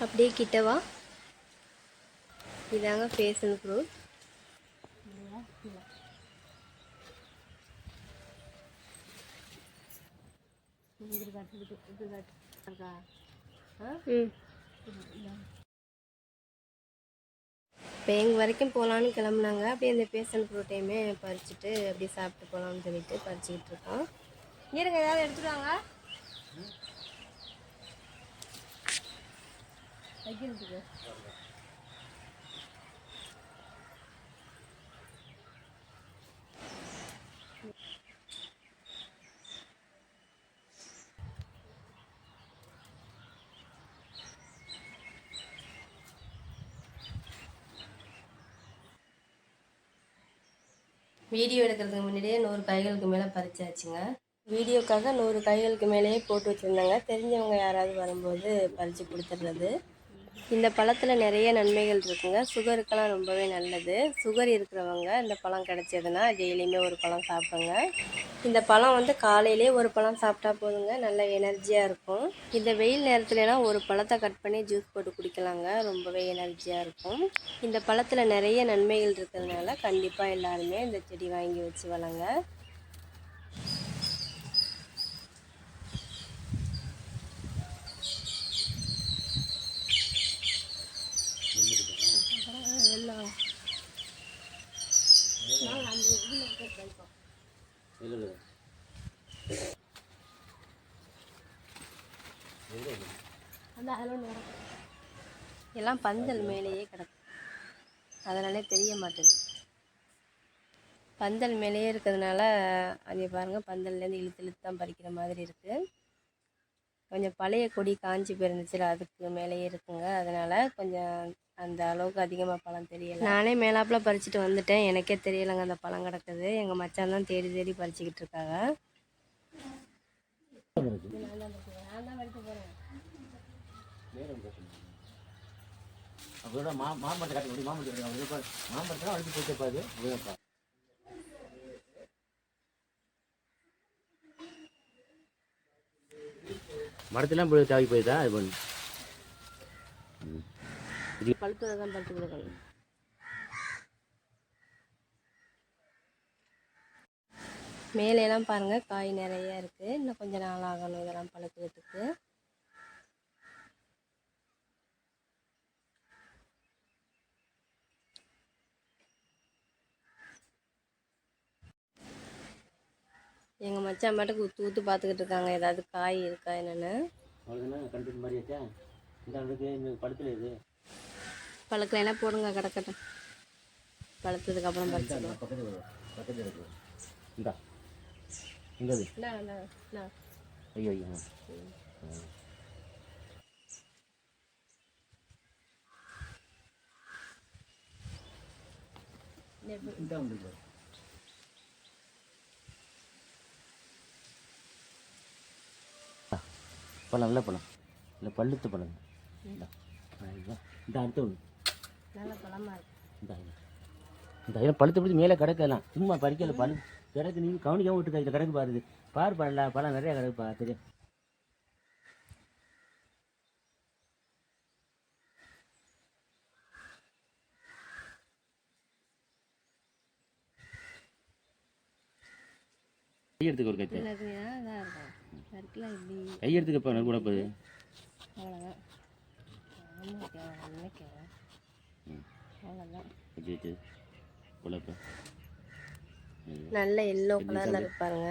அப்படியே கிட்டவா இதாங்க passion fruit. இப்போ எங்கள் வரைக்கும் போகலான்னு கிளம்புனாங்க. அப்படியே இந்த பேஷன் ஃப்ரூட்டையுமே பறிச்சுட்டு அப்படியே சாப்பிட்டு போகலான்னு சொல்லிட்டு பறிச்சுக்கிட்டு இருக்கோம். இருங்க ஏதாவது எடுத்துருவாங்க வைக்கிறதுக்கு. வீடியோ எடுக்கிறதுக்கு முன்னாடியே 100 காய்களுக்கு மேலே பறிச்சாச்சுங்க. வீடியோக்காக 100 காய்களுக்கு மேலேயே போட்டு வச்சுருந்தாங்க. தெரிஞ்சவங்க யாராவது வரும்போது பறித்து கொடுத்துட்றது. இந்த பழத்தில் நிறைய நன்மைகள் இருக்குங்க. சுகருக்கெல்லாம் ரொம்பவே நல்லது. சுகர் இருக்கிறவங்க இந்த பழம் கிடச்சதுன்னா டெய்லியுமே ஒரு பழம் சாப்பிடுங்க. இந்த பழம் வந்து காலையிலே ஒரு பழம் சாப்பிட்டா போதுங்க, நல்ல எனர்ஜியாக இருக்கும். இந்த வெயில் நேரத்துலலாம் ஒரு பழத்தை கட் பண்ணி ஜூஸ் போட்டு குடிக்கலாங்க, ரொம்பவே எனர்ஜியாக இருக்கும். இந்த பழத்தில் நிறைய நன்மைகள் இருக்கிறதுனால கண்டிப்பாக எல்லாருமே இந்த செடி வாங்கி வச்சு வளங்க. எல்லாம் பந்தல் மேலேயே கிடக்கும், அதனாலே தெரிய மாட்டேங்குது. பந்தல் மேலேயே இருக்கிறதுனால அதே பாருங்கள், பந்தல்லேருந்து இழுத்து இழுத்து தான் பறிக்கிற மாதிரி இருக்குது. கொஞ்சம் பழைய கொடி காஞ்சி போயிருந்துச்சுல, அதுக்கு மேலேயே இருக்குங்க. அதனால் கொஞ்சம் அந்த அளவுக்கு அதிகமாக பழம் தெரியலை. நானே மேலாப்பில் பறிச்சுட்டு வந்துட்டேன், எனக்கே தெரியலைங்க அந்த பழம் கிடக்குது. எங்கள் மச்சான் தான் தேடி தேடி பறிச்சுக்கிட்டு இருக்காங்க. மரத்தெல்லாம் போய் தாவி போய்தா இது பண்ணு பழுத்ததை தான் பறித்து கொடுக்கணும். மேலெல்லாம் பாருங்கள், காய் நிறையா இருக்குது. இன்னும் கொஞ்சம் நாள் ஆகணும் இதெல்லாம் பழுக்கிறதுக்கு. எங்கள் மச்சான் மாட்டுக்கு ஊற்று ஊற்று பார்த்துக்கிட்டு இருக்காங்க, ஏதாவது காய் இருக்கா என்னென்னு. பழுக்கலைன்னா போடுங்க, கிடக்கட்டும். பழுத்ததுக்கப்புறம் பறிச்சுக்கலாம். ஐயோ ஐயோ பழம் நல்ல பழம், இல்லை பழுத்து பழம். இந்த அடுத்த ஒன்று நல்ல பழமாக இருக்கு. இந்த பழுத்து பழுத்து மேலே கிடக்கலாம், சும்மா பறிக்கல பழு கிடக்கு. நீங்கள் கவனிக்காமல் விட்டு இதில் கிடக்கு பாருது. பழம் பழம் நிறையா கிடக்குப்பா, தெரியும். கையெடுத்துக்க ஒரு கைத்து கையெடுத்துக்க இப்போ கூட போகுது. நல்ல எல்லோ கலரில் இருப்பாருங்க.